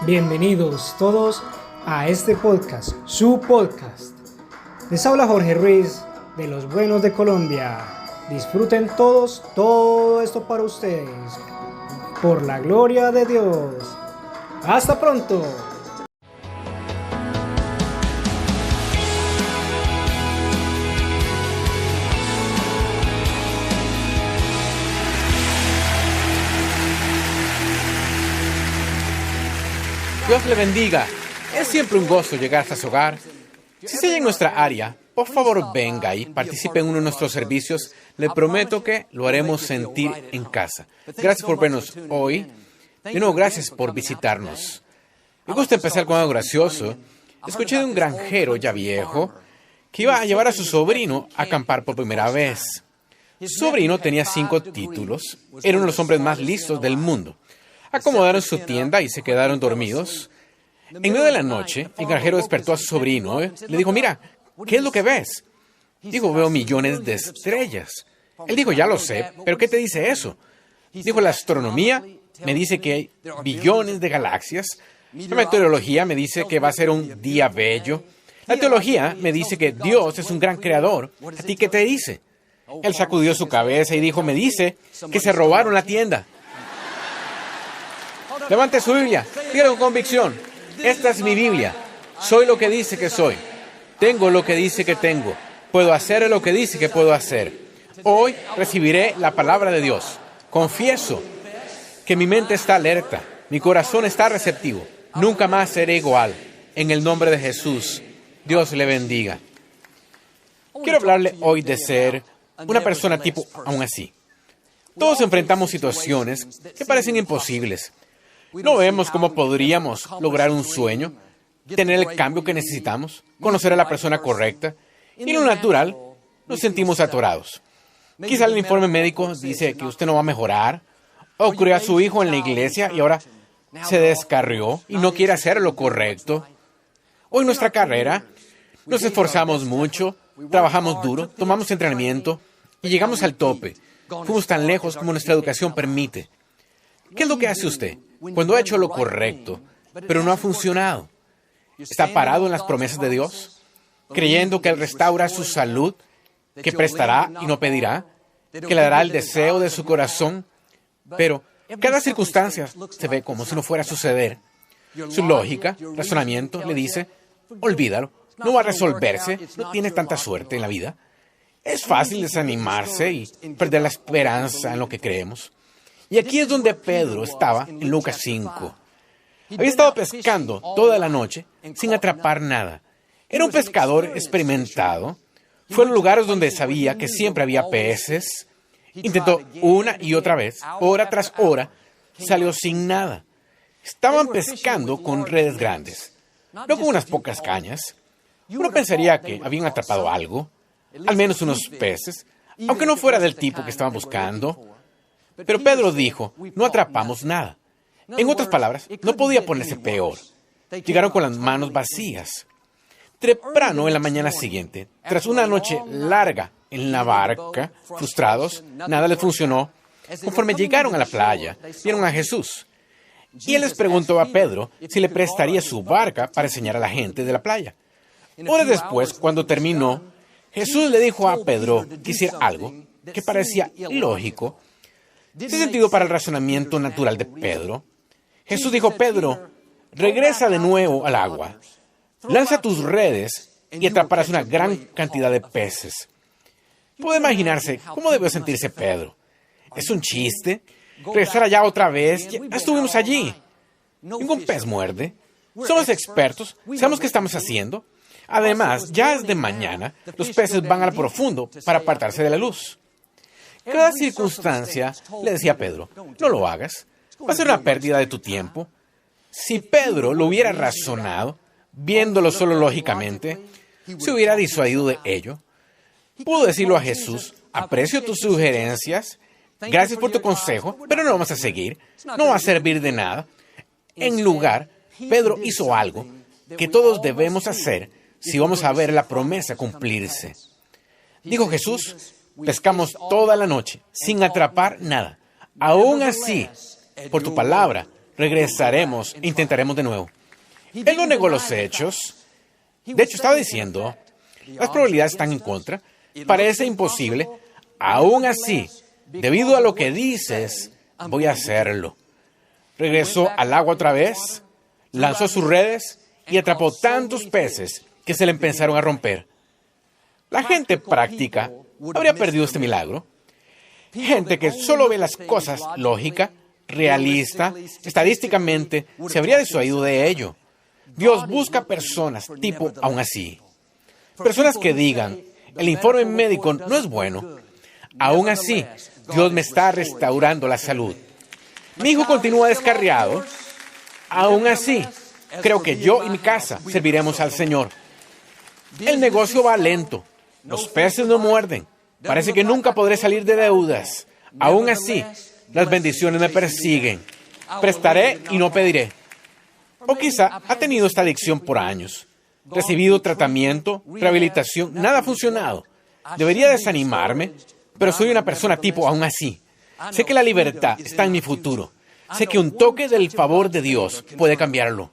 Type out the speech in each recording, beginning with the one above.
Bienvenidos todos a este podcast, su podcast. Les habla Jorge Ruiz de Los Buenos de Colombia. Disfruten todos todo esto para ustedes, por la gloria de Dios. ¡Hasta pronto! Dios le bendiga. Es siempre un gozo llegar hasta su hogar. Si se en nuestra área, por favor venga y participe en uno de nuestros servicios. Le prometo que lo haremos sentir en casa. Gracias por vernos hoy. De nuevo, gracias por visitarnos. Me gusta empezar con algo gracioso. Escuché de un granjero ya viejo que iba a llevar a su sobrino a acampar por primera vez. Su sobrino tenía 5 títulos. Era uno de los hombres más listos del mundo. Acomodaron su tienda y se quedaron dormidos. En medio de la noche, el granjero despertó a su sobrino. Le dijo, mira, ¿qué es lo que ves? Dijo, veo millones de estrellas. Él dijo, ya lo sé, pero ¿qué te dice eso? Dijo, la astronomía me dice que hay billones de galaxias. La meteorología me dice que va a ser un día bello. La teología me dice que Dios es un gran creador. ¿A ti qué te dice? Él sacudió su cabeza y dijo, me dice que se robaron la tienda. Levante su Biblia, dígalo con convicción. Esta es mi Biblia. Soy lo que dice que soy. Tengo lo que dice que tengo. Puedo hacer lo que dice que puedo hacer. Hoy recibiré la palabra de Dios. Confieso que mi mente está alerta. Mi corazón está receptivo. Nunca más seré igual. En el nombre de Jesús, Dios le bendiga. Quiero hablarle hoy de ser una persona tipo aún así. Todos enfrentamos situaciones que parecen imposibles. No vemos cómo podríamos lograr un sueño, tener el cambio que necesitamos, conocer a la persona correcta, y en lo natural nos sentimos atorados. Quizá el informe médico dice que usted no va a mejorar, o crió a su hijo en la iglesia y ahora se descarrió y no quiere hacer lo correcto. O en nuestra carrera nos esforzamos mucho, trabajamos duro, tomamos entrenamiento y llegamos al tope. Fuimos tan lejos como nuestra educación permite. ¿Qué es lo que hace usted cuando ha hecho lo correcto, pero no ha funcionado? ¿Está parado en las promesas de Dios, creyendo que Él restaura su salud, que prestará y no pedirá, que le dará el deseo de su corazón? Pero cada circunstancia se ve como si no fuera a suceder. Su lógica, razonamiento, le dice, olvídalo, no va a resolverse, no tiene tanta suerte en la vida. Es fácil desanimarse y perder la esperanza en lo que creemos. Y aquí es donde Pedro estaba en Lucas 5. Había estado pescando toda la noche sin atrapar nada. Era un pescador experimentado. Fue a los lugares donde sabía que siempre había peces. Intentó una y otra vez, hora tras hora, salió sin nada. Estaban pescando con redes grandes, no con unas pocas cañas. Uno pensaría que habían atrapado algo, al menos unos peces, aunque no fuera del tipo que estaban buscando. Pero Pedro dijo, no atrapamos nada. En otras palabras, no podía ponerse peor. Llegaron con las manos vacías. Temprano en la mañana siguiente, tras una noche larga en la barca, frustrados, nada les funcionó. Conforme llegaron a la playa, vieron a Jesús. Y él les preguntó a Pedro si le prestaría su barca para enseñar a la gente de la playa. Horas después, cuando terminó, Jesús le dijo a Pedro que hiciera algo que parecía ilógico. ¿Tiene sentido para el razonamiento natural de Pedro? Jesús dijo, Pedro, regresa de nuevo al agua, lanza tus redes y atraparás una gran cantidad de peces. Puede imaginarse cómo debió sentirse Pedro. ¿Es un chiste? ¿Regresar allá otra vez? Ya estuvimos allí. Ningún pez muerde. Somos expertos, sabemos qué estamos haciendo. Además, ya es de mañana, los peces van al profundo para apartarse de la luz. Cada circunstancia, le decía a Pedro, no lo hagas, va a ser una pérdida de tu tiempo. Si Pedro lo hubiera razonado, viéndolo solo lógicamente, se hubiera disuadido de ello. Pudo decirlo a Jesús, aprecio tus sugerencias, gracias por tu consejo, pero no vamos a seguir, no va a servir de nada. En lugar, Pedro hizo algo que todos debemos hacer si vamos a ver la promesa cumplirse. Dijo Jesús, pescamos toda la noche sin atrapar nada. Aún así, por tu palabra, regresaremos e intentaremos de nuevo. Él no negó los hechos. De hecho, estaba diciendo, las probabilidades están en contra, parece imposible. Aún así, debido a lo que dices, voy a hacerlo. Regresó al agua otra vez, lanzó sus redes y atrapó tantos peces que se le empezaron a romper. La gente práctica habría perdido este milagro. Gente que solo ve las cosas lógica, realista, estadísticamente, se habría disuadido de ello. Dios busca personas tipo aún así. Personas que digan, el informe médico no es bueno. Aún así, Dios me está restaurando la salud. Mi hijo continúa descarriado. Aún así, creo que yo y mi casa serviremos al Señor. El negocio va lento. Los peces no muerden. Parece que nunca podré salir de deudas. Aún así, las bendiciones me persiguen. Prestaré y no pediré. O quizá ha tenido esta adicción por años. Recibido tratamiento, rehabilitación, nada ha funcionado. Debería desanimarme, pero soy una persona tipo aún así. Sé que la libertad está en mi futuro. Sé que un toque del favor de Dios puede cambiarlo.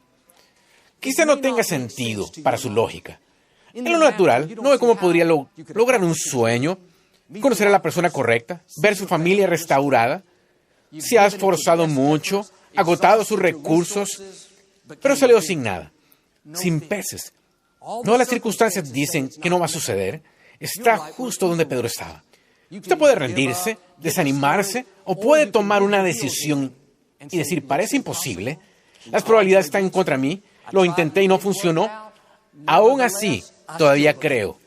Quizá no tenga sentido para su lógica. En lo natural, no ve cómo podría lograr un sueño, conocer a la persona correcta, ver su familia restaurada. Se ha esforzado mucho, agotado sus recursos, pero salió sin nada, sin peces. No, las circunstancias dicen que no va a suceder. Está justo donde Pedro estaba. Usted puede rendirse, desanimarse, o puede tomar una decisión y decir, parece imposible, las probabilidades están en contra de mí, lo intenté y no funcionó. Aún así, todavía creo.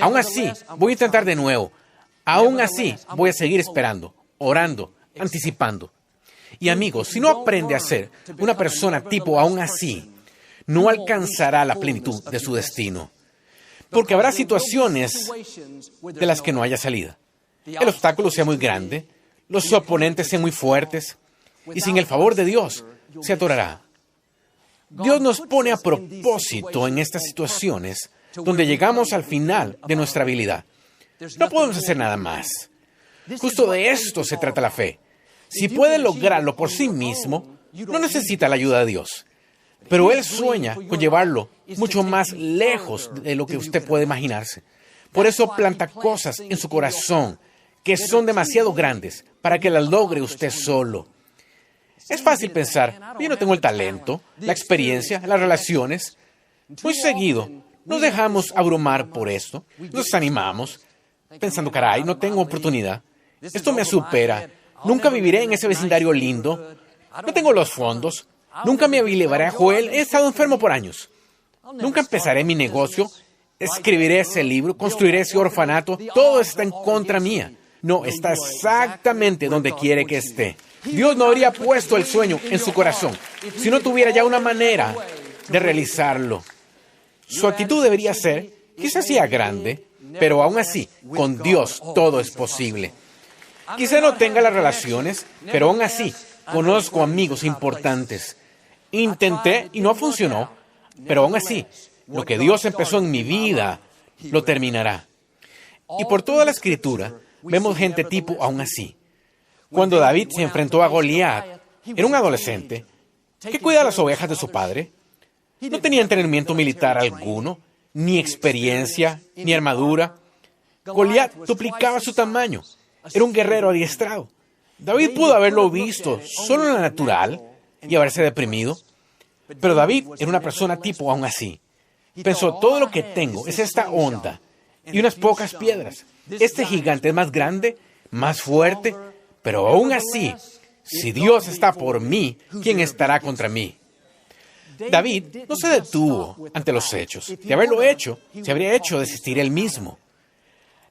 Aún así, voy a intentar de nuevo. Aún así, voy a seguir esperando, orando, anticipando. Y amigos, si no aprende a ser una persona tipo aún así, no alcanzará la plenitud de su destino. Porque habrá situaciones de las que no haya salida. El obstáculo sea muy grande, los oponentes sean muy fuertes, y sin el favor de Dios, se atorará. Dios nos pone a propósito en estas situaciones donde llegamos al final de nuestra habilidad. No podemos hacer nada más. Justo de esto se trata la fe. Si puede lograrlo por sí mismo, no necesita la ayuda de Dios. Pero Él sueña con llevarlo mucho más lejos de lo que usted puede imaginarse. Por eso planta cosas en su corazón que son demasiado grandes para que las logre usted solo. Es fácil pensar, yo no tengo el talento, la experiencia, las relaciones. Muy seguido nos dejamos abrumar por esto, nos desanimamos, pensando, caray, no tengo oportunidad, esto me supera, nunca viviré en ese vecindario lindo, no tengo los fondos, nunca me llevaré a Joel, he estado enfermo por años, nunca empezaré mi negocio, escribiré ese libro, construiré ese orfanato, todo está en contra mía. No, está exactamente donde quiere que esté. Dios no habría puesto el sueño en su corazón si no tuviera ya una manera de realizarlo. Su actitud debería ser, quizás sea grande, pero aún así, con Dios todo es posible. Quizá no tenga las relaciones, pero aún así, conozco amigos importantes. Intenté y no funcionó, pero aún así, lo que Dios empezó en mi vida, lo terminará. Y por toda la Escritura, vemos gente tipo aún así. Cuando David se enfrentó a Goliat, era un adolescente que cuida las ovejas de su padre. No tenía entrenamiento militar alguno, ni experiencia, ni armadura. Goliat duplicaba su tamaño. Era un guerrero adiestrado. David pudo haberlo visto solo en la natural y haberse deprimido. Pero David era una persona tipo aún así. Pensó, todo lo que tengo es esta onda y unas pocas piedras. Este gigante es más grande, más fuerte, pero aún así, si Dios está por mí, ¿quién estará contra mí? David no se detuvo ante los hechos. De haberlo hecho, se habría hecho desistir él mismo.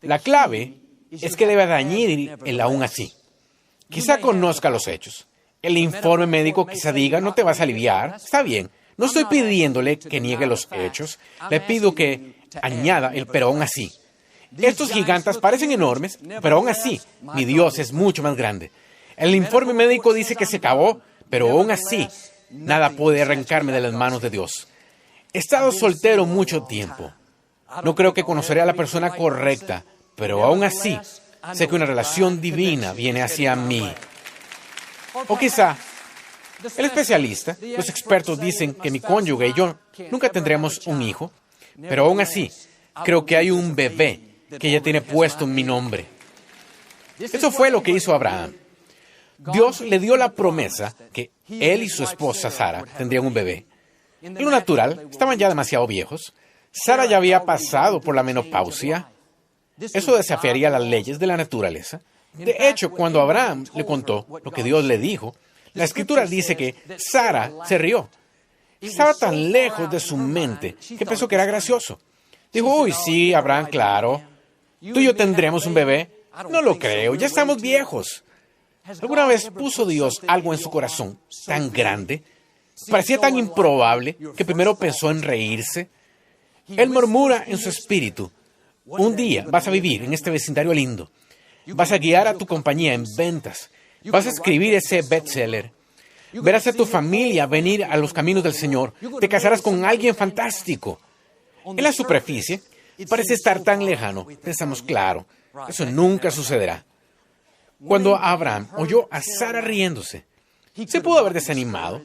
La clave es que debe añadir el aún así. Quizá conozca los hechos. El informe médico quizá diga, no te vas a aliviar. Está bien. No estoy pidiéndole que niegue los hechos. Le pido que añada el pero aún así. Estos gigantes parecen enormes, pero aún así, mi Dios es mucho más grande. El informe médico dice que se acabó, pero aún así, nada puede arrancarme de las manos de Dios. He estado soltero mucho tiempo. No creo que conoceré a la persona correcta, pero aún así, sé que una relación divina viene hacia mí. O quizá El especialista, los expertos dicen que mi cónyuge y yo nunca tendremos un hijo, pero aún así, creo que hay un bebé que ya tiene puesto mi nombre. Eso fue lo que hizo Abraham. Dios le dio la promesa que él y su esposa Sara tendrían un bebé. En lo natural, estaban ya demasiado viejos. Sara ya había pasado por la menopausia. Eso desafiaría las leyes de la naturaleza. De hecho, cuando Abraham le contó lo que Dios le dijo, la Escritura dice que Sara se rió. Estaba tan lejos de su mente que pensó que era gracioso. Dijo, uy, sí, Abraham, claro. Tú y yo tendremos un bebé. No lo creo, ya estamos viejos. ¿Alguna vez puso Dios algo en su corazón tan grande? Parecía tan improbable que primero pensó en reírse. Él murmura en su espíritu, un día vas a vivir en este vecindario lindo. Vas a guiar a tu compañía en ventas. Vas a escribir ese bestseller. Verás a tu familia venir a los caminos del Señor. Te casarás con alguien fantástico. En la superficie, parece estar tan lejano. Pensamos, claro, eso nunca sucederá. Cuando Abraham oyó a Sara riéndose, se pudo haber desanimado,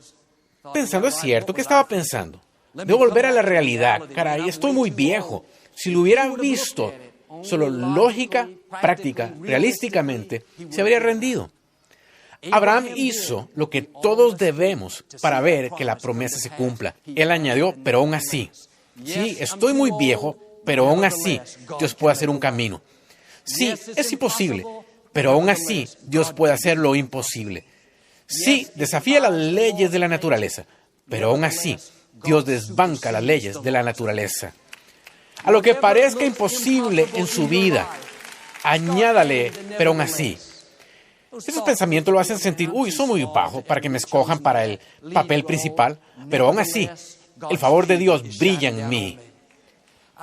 pensando, es cierto, ¿qué estaba pensando? Debo volver a la realidad, caray, estoy muy viejo. Si lo hubiera visto, solo lógica, práctica, realísticamente, se habría rendido. Abraham hizo lo que todos debemos para ver que la promesa se cumpla. Él añadió, pero aún así, sí, estoy muy viejo, pero aún así, Dios puede hacer un camino. Sí, es imposible, pero aún así, Dios puede hacer lo imposible. Sí, desafía las leyes de la naturaleza, pero aún así, Dios desbanca las leyes de la naturaleza. A lo que parezca imposible en su vida, añádale, pero aún así. Esos pensamientos lo hacen sentir, uy, soy muy bajo para que me escojan para el papel principal, pero aún así, el favor de Dios brilla en mí.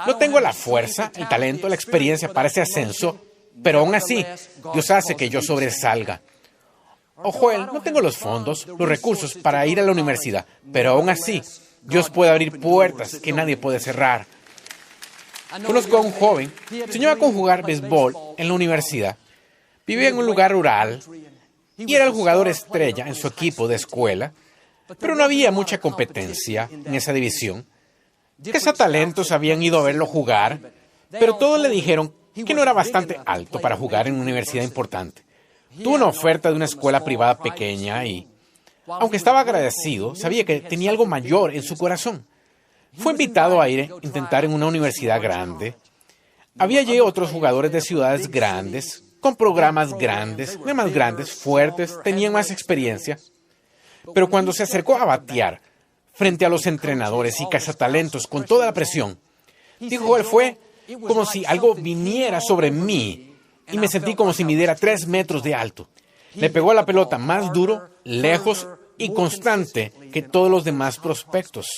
No tengo la fuerza, el talento, la experiencia para ese ascenso, pero aún así, Dios hace que yo sobresalga. O Joel, no tengo los fondos, los recursos para ir a la universidad, pero aún así, Dios puede abrir puertas que nadie puede cerrar. Conozco a un joven, soñaba con jugar béisbol en la universidad. Vivía en un lugar rural y era el jugador estrella en su equipo de escuela, pero no había mucha competencia en esa división. Cazatalentos habían ido a verlo jugar, pero todos le dijeron que no era bastante alto para jugar en una universidad importante. Tuvo una oferta de una escuela privada pequeña y, aunque estaba agradecido, sabía que tenía algo mayor en su corazón. Fue invitado a ir a intentar en una universidad grande. Había allí otros jugadores de ciudades grandes, con programas grandes, más grandes, fuertes, tenían más experiencia. Pero cuando se acercó a batear frente a los entrenadores y cazatalentos con toda la presión, dijo él, fue como si algo viniera sobre mí y me sentí como si midiera 3 metros de alto. Le pegó a la pelota más duro, lejos y constante que todos los demás prospectos.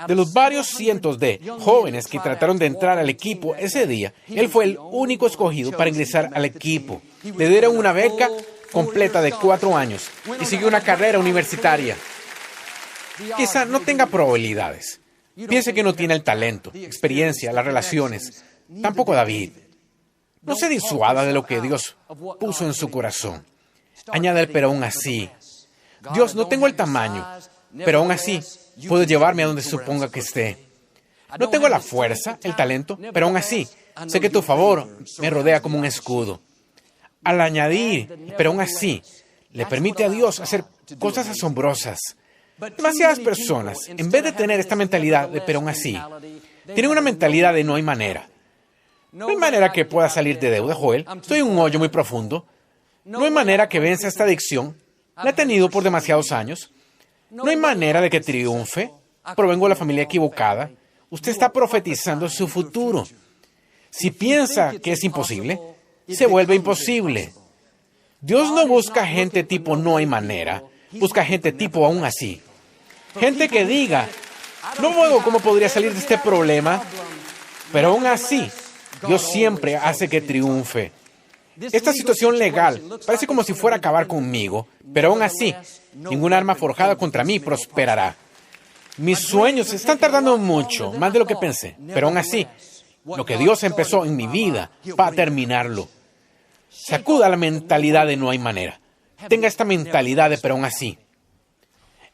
De los varios cientos de jóvenes que trataron de entrar al equipo ese día, él fue el único escogido para ingresar al equipo. Le dieron una beca completa de 4 años y siguió una carrera universitaria. Quizá no tenga probabilidades. Piense que no tiene el talento, experiencia, las relaciones. Tampoco David. No se disuada de lo que Dios puso en su corazón. Añade, pero aún así. Dios, no tengo el tamaño, pero aún así puedo llevarme a donde suponga que esté. No tengo la fuerza, el talento, pero aún así sé que tu favor me rodea como un escudo. Al añadir, pero aún así, le permite a Dios hacer cosas asombrosas. Demasiadas personas, en vez de tener esta mentalidad de pero aún así, tienen una mentalidad de no hay manera. No hay manera que pueda salir de deuda, Joel. Estoy en un hoyo muy profundo. No hay manera que venza esta adicción. La he tenido por demasiados años. No hay manera de que triunfe. Provengo de la familia equivocada. Usted está profetizando su futuro. Si piensa que es imposible, se vuelve imposible. Dios no busca gente tipo no hay manera. Busca gente tipo aún así. Gente que diga, no veo cómo podría salir de este problema, pero aún así, Dios siempre hace que triunfe. Esta situación legal parece como si fuera a acabar conmigo, pero aún así, ningún arma forjada contra mí prosperará. Mis sueños están tardando mucho, más de lo que pensé, pero aún así, lo que Dios empezó en mi vida va a terminarlo. Sacuda la mentalidad de no hay manera. Tenga esta mentalidad de pero aún así.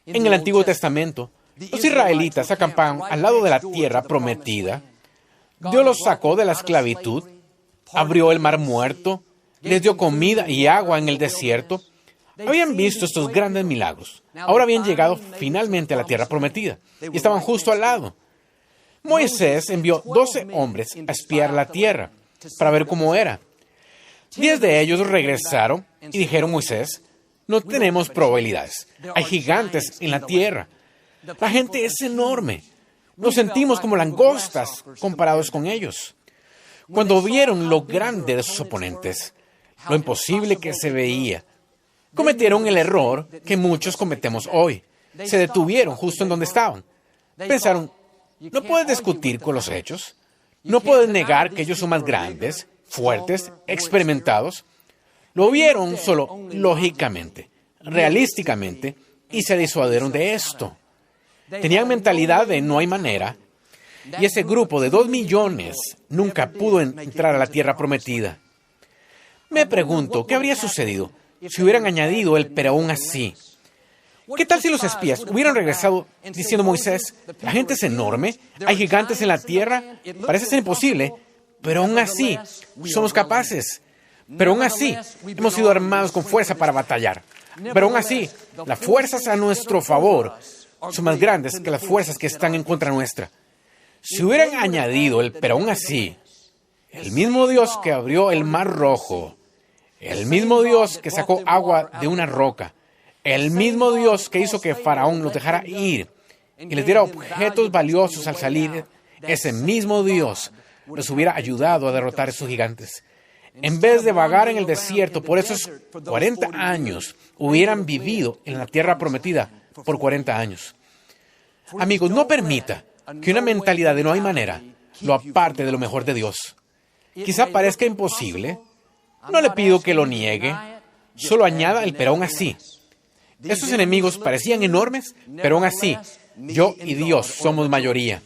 En el Antiguo Testamento, los israelitas acampaban al lado de la tierra prometida. Dios los sacó de la esclavitud, abrió el mar muerto, les dio comida y agua en el desierto. Habían visto estos grandes milagros. Ahora habían llegado finalmente a la tierra prometida y estaban justo al lado. Moisés envió 12 hombres a espiar la tierra para ver cómo era. 10 de ellos regresaron y dijeron: Moisés, no tenemos probabilidades. Hay gigantes en la tierra. La gente es enorme. Nos sentimos como langostas comparados con ellos. Cuando vieron lo grande de sus oponentes, lo imposible que se veía, cometieron el error que muchos cometemos hoy. Se detuvieron justo en donde estaban. Pensaron: no puedes discutir con los hechos. No puedes negar que ellos son más grandes, fuertes, experimentados. Lo vieron solo lógicamente, realísticamente, y se disuadieron de esto. Tenían mentalidad de no hay manera, y ese grupo de 2 millones nunca pudo entrar a la tierra prometida. Me pregunto, ¿qué habría sucedido si hubieran añadido el pero aún así? ¿Qué tal si los espías hubieran regresado diciendo: Moisés, la gente es enorme, hay gigantes en la tierra, parece ser imposible, pero aún así somos capaces, pero aún así hemos sido armados con fuerza para batallar, pero aún así las fuerzas a nuestro favor son más grandes que las fuerzas que están en contra nuestra? Si hubieran añadido el pero aún así, el mismo Dios que abrió el mar rojo, el mismo Dios que sacó agua de una roca, el mismo Dios que hizo que Faraón los dejara ir y les diera objetos valiosos al salir, ese mismo Dios los hubiera ayudado a derrotar a esos gigantes. En vez de vagar en el desierto por esos 40 años, hubieran vivido en la tierra prometida por 40 años. Amigos, no permita que una mentalidad de no hay manera lo aparte de lo mejor de Dios. Quizá parezca imposible. No le pido que lo niegue. Solo añada el pero aún así. Esos enemigos parecían enormes, pero aún así, yo y Dios somos mayoría.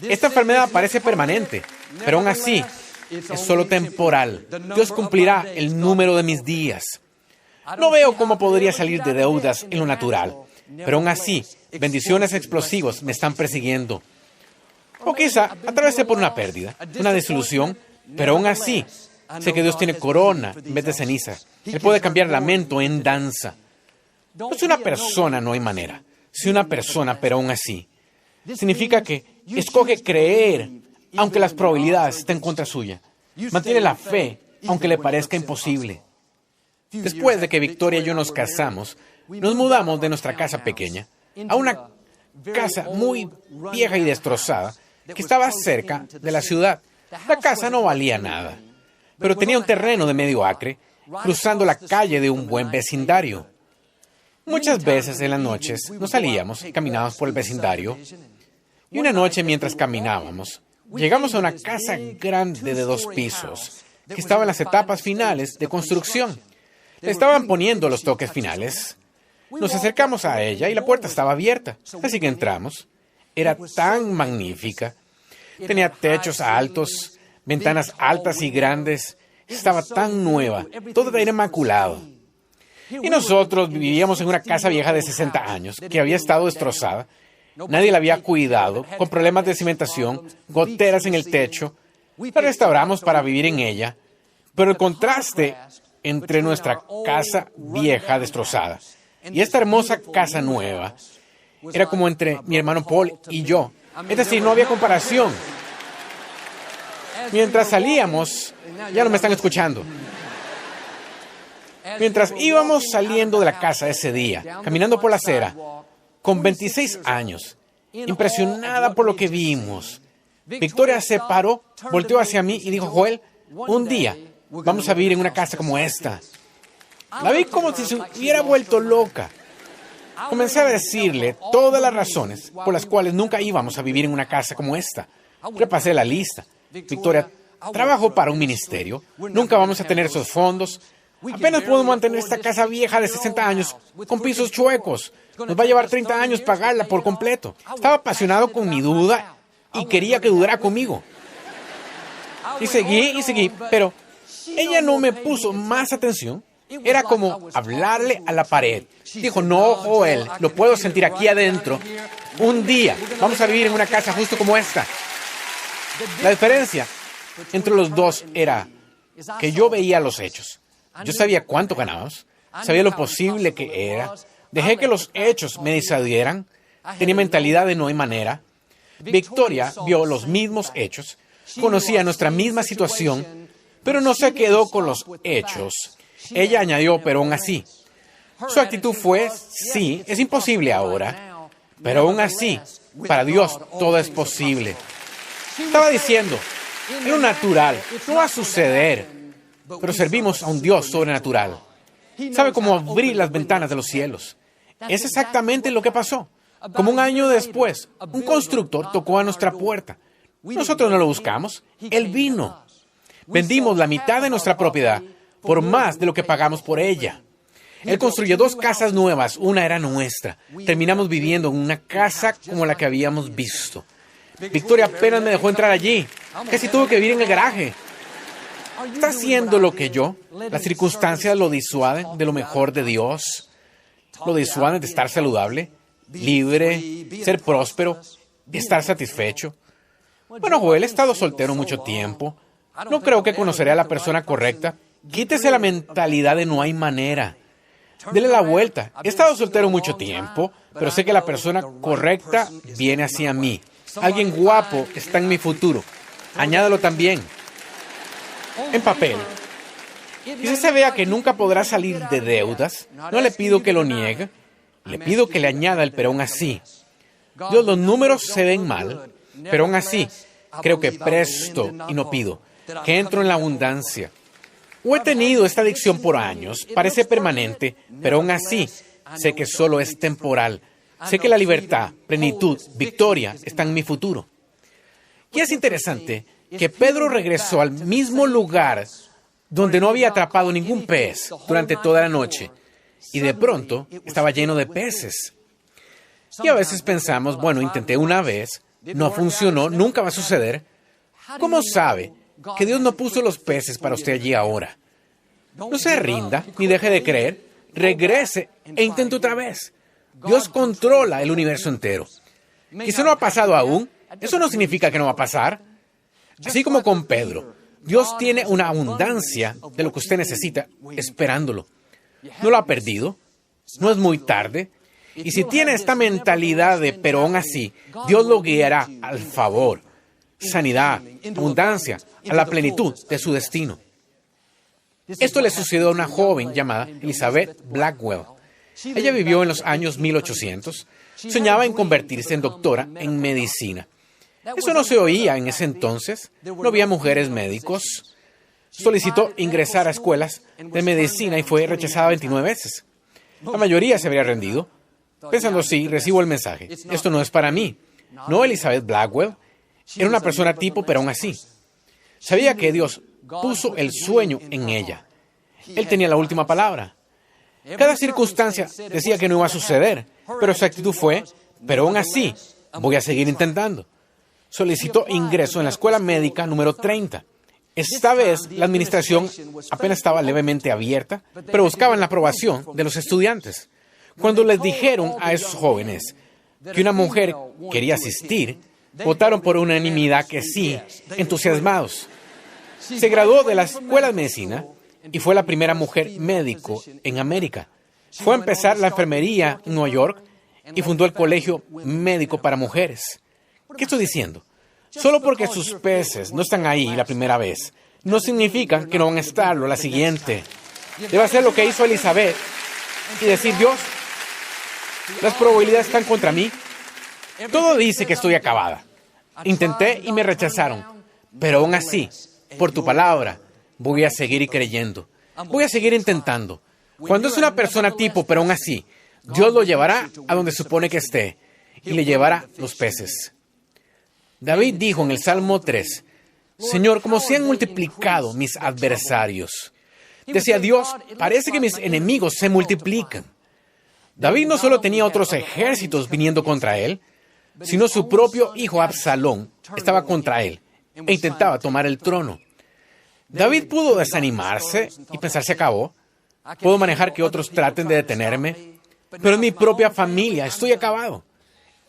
Esta enfermedad parece permanente, pero aún así, es solo temporal. Dios cumplirá el número de mis días. No veo cómo podría salir de deudas en lo natural, pero aún así, bendiciones explosivas me están persiguiendo. O quizá atravesé por una pérdida, una desilusión, pero aún así, sé que Dios tiene corona en vez de ceniza. Él puede cambiar lamento en danza. No es una persona, no hay manera. Si una persona, pero aún así. Significa que escoge creer, aunque las probabilidades estén en contra suya. Mantiene la fe, aunque le parezca imposible. Después de que Victoria y yo nos casamos, nos mudamos de nuestra casa pequeña a una casa muy vieja y destrozada que estaba cerca de la ciudad. La casa no valía nada, pero tenía un terreno de medio acre, cruzando la calle de un buen vecindario. Muchas veces en las noches nos salíamos y caminábamos por el vecindario. Y una noche mientras caminábamos, llegamos a una casa grande de 2 pisos, que estaba en las etapas finales de construcción. Le estaban poniendo los toques finales. Nos acercamos a ella y la puerta estaba abierta, así que entramos. Era tan magnífica. Tenía techos altos, ventanas altas y grandes. Estaba tan nueva, todo era inmaculado. Y nosotros vivíamos en una casa vieja de 60 años, que había estado destrozada. Nadie la había cuidado, con problemas de cimentación, goteras en el techo. La restauramos para vivir en ella, pero el contraste entre nuestra casa vieja destrozada y esta hermosa casa nueva era como entre mi hermano Paul y yo. Es decir, no había comparación. Mientras salíamos, ya no me están escuchando. Mientras íbamos saliendo de la casa ese día, caminando por la acera, con 26 años, impresionada por lo que vimos, Victoria se paró, volteó hacia mí y dijo: Joel, un día vamos a vivir en una casa como esta. La vi como si se hubiera vuelto loca. Comencé a decirle todas las razones por las cuales nunca íbamos a vivir en una casa como esta. Repasé la lista. Victoria, trabajo para un ministerio, nunca vamos a tener esos fondos. Apenas podemos mantener esta casa vieja de 60 años con pisos chuecos. Nos va a llevar 30 años pagarla por completo. Estaba apasionado con mi duda y quería que dudara conmigo. Y seguí, pero ella no me puso más atención Era como hablarle a la pared. Dijo, no, Joel, lo puedo sentir aquí adentro. Un día vamos a vivir en una casa justo como esta. La diferencia entre los dos era que yo veía los hechos. Yo sabía cuánto ganábamos, sabía lo posible que era. Dejé que los hechos me disuadieran. Tenía mentalidad de no hay manera. Victoria vio los mismos hechos, conocía nuestra misma situación, pero no se quedó con los hechos. Ella añadió, pero aún así. Su actitud fue, sí, es imposible ahora, pero aún así, para Dios todo es posible. Estaba diciendo, en lo natural, no va a suceder, pero servimos a un Dios sobrenatural. Sabe cómo abrir las ventanas de los cielos. Es exactamente lo que pasó. Como un año después, un constructor tocó a nuestra puerta. Nosotros no lo buscamos, él vino. Vendimos la mitad de nuestra propiedad por más de lo que pagamos por ella. Él construyó 2 casas nuevas, una era nuestra. Terminamos viviendo en una casa como la que habíamos visto. Victoria apenas me dejó entrar allí. Casi tuve que vivir en el garaje. ¿Está haciendo lo que yo? Las circunstancias lo disuaden de lo mejor de Dios. Lo disuaden de estar saludable, libre, ser próspero, estar satisfecho. Bueno, Joel, he estado soltero mucho tiempo. No creo que conoceré a la persona correcta. Quítese la mentalidad de no hay manera. Dele la vuelta. He estado soltero mucho tiempo, pero sé que la persona correcta viene hacia mí. Alguien guapo está en mi futuro. Añádalo también. En papel. Quizás se vea que nunca podrá salir de deudas. No le pido que lo niegue. Le pido que le añada el pero aún así. Dios, los números se ven mal, pero aún así creo que presto y no pido. Que entro en la abundancia. O he tenido esta adicción por años, parece permanente, pero aún así sé que solo es temporal. Sé que la libertad, plenitud, victoria están en mi futuro. Y es interesante que Pedro regresó al mismo lugar donde no había atrapado ningún pez durante toda la noche, y de pronto estaba lleno de peces. Y a veces pensamos, bueno, intenté una vez, no funcionó, nunca va a suceder. ¿Cómo sabe que Dios no puso los peces para usted allí ahora? No se rinda, ni deje de creer, regrese e intente otra vez. Dios controla el universo entero. Quizá no ha pasado aún, eso no significa que no va a pasar. Así como con Pedro, Dios tiene una abundancia de lo que usted necesita esperándolo. No lo ha perdido, no es muy tarde. Y si tiene esta mentalidad de pero aún así, Dios lo guiará al favor, sanidad, abundancia, a la plenitud de su destino. Esto le sucedió a una joven llamada Elizabeth Blackwell. Ella vivió en los años 1800. Soñaba en convertirse en doctora en medicina. Eso no se oía en ese entonces. No había mujeres médicos. Solicitó ingresar a escuelas de medicina y fue rechazada 29 veces. La mayoría se habría rendido, pensando, sí, recibo el mensaje. Esto no es para mí. No, Elizabeth Blackwell era una persona tipo, pero aún así. Sabía que Dios puso el sueño en ella. Él tenía la última palabra. Cada circunstancia decía que no iba a suceder, pero su actitud fue, pero aún así, voy a seguir intentando. Solicitó ingreso en la escuela médica número 30. Esta vez, la administración apenas estaba levemente abierta, pero buscaban la aprobación de los estudiantes. Cuando les dijeron a esos jóvenes que una mujer quería asistir, votaron por unanimidad que sí, entusiasmados. Se graduó de la escuela de medicina y fue la primera mujer médico en América. Fue a empezar la enfermería en Nueva York y fundó el Colegio Médico para Mujeres. ¿Qué estoy diciendo? Solo porque sus peces no están ahí la primera vez, no significa que no van a estarlo la siguiente. Debe hacer lo que hizo Elizabeth y decir, Dios, las probabilidades están contra mí. Todo dice que estoy acabada. Intenté y me rechazaron, pero aún así, por tu palabra, voy a seguir creyendo. Voy a seguir intentando. Cuando es una persona tipo, pero aún así, Dios lo llevará a donde supone que esté y le llevará los peces. David dijo en el Salmo 3, Señor, como se han multiplicado mis adversarios. Decía Dios, parece que mis enemigos se multiplican. David no solo tenía otros ejércitos viniendo contra él, sino su propio hijo Absalón estaba contra él e intentaba tomar el trono. David pudo desanimarse y pensar se acabó. Puedo manejar que otros traten de detenerme, pero en mi propia familia estoy acabado.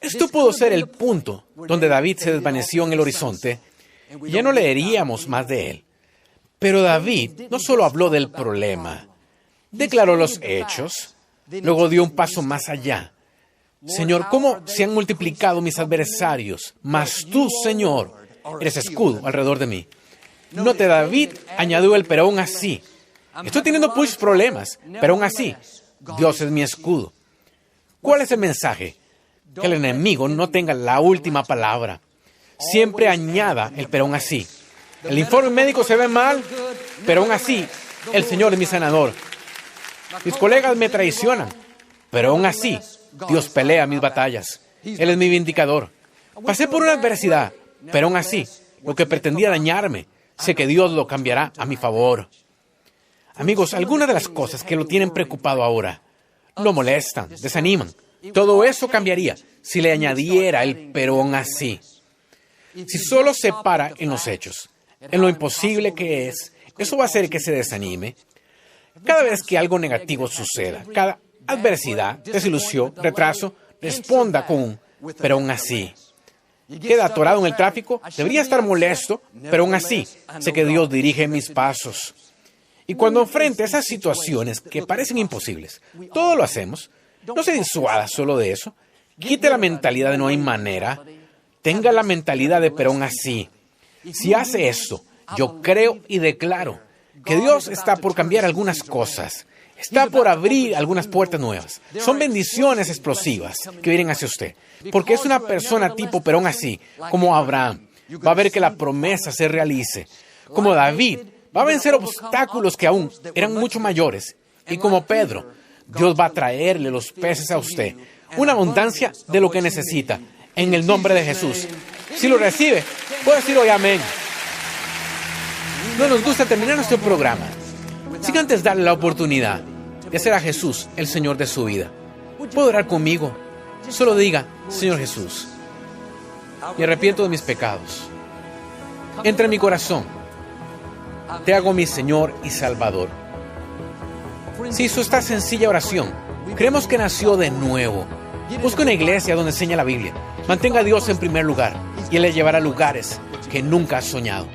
Esto pudo ser el punto donde David se desvaneció en el horizonte y ya no leeríamos más de él. Pero David no solo habló del problema, declaró los hechos, luego dio un paso más allá. Señor, ¿cómo se han multiplicado mis adversarios? Mas tú, Señor, eres escudo alrededor de mí. Note, David añadió el pero aún así. Estoy teniendo muchos problemas, pero aún así, Dios es mi escudo. ¿Cuál es el mensaje? Que el enemigo no tenga la última palabra. Siempre añada el pero aún así. El informe médico se ve mal, pero aún así, el Señor es mi sanador. Mis colegas me traicionan, pero aún así, Dios pelea mis batallas. Él es mi vindicador. Pasé por una adversidad, pero aún así, lo que pretendía dañarme, sé que Dios lo cambiará a mi favor. Amigos, algunas de las cosas que lo tienen preocupado ahora, lo molestan, desaniman. Todo eso cambiaría si le añadiera el pero aún así. Si solo se para en los hechos, en lo imposible que es, eso va a hacer que se desanime. Cada vez que algo negativo suceda, cada adversidad, desilusión, retraso, responda con un pero aún así. Queda atorado en el tráfico, debería estar molesto, pero aún así, sé que Dios dirige mis pasos. Y cuando enfrente esas situaciones que parecen imposibles, todo lo hacemos, no se disuada solo de eso. Quite la mentalidad de no hay manera. Tenga la mentalidad de pero aún así. Si hace esto, yo creo y declaro que Dios está por cambiar algunas cosas. Está por abrir algunas puertas nuevas. Son bendiciones explosivas que vienen hacia usted. Porque es una persona tipo pero aún así, como Abraham. Va a ver que la promesa se realice. Como David, va a vencer obstáculos que aún eran mucho mayores. Y como Pedro, Dios va a traerle los peces a usted. Una abundancia de lo que necesita. En el nombre de Jesús. Si lo recibe, puede decir hoy amén. No nos gusta terminar nuestro programa sin antes darle la oportunidad de hacer a Jesús el Señor de su vida. ¿Puede orar conmigo? Solo diga, Señor Jesús, me arrepiento de mis pecados. Entra en mi corazón. Te hago mi Señor y Salvador. Si hizo esta sencilla oración, creemos que nació de nuevo. Busca una iglesia donde enseña la Biblia. Mantenga a Dios en primer lugar y Él le llevará a lugares que nunca has soñado.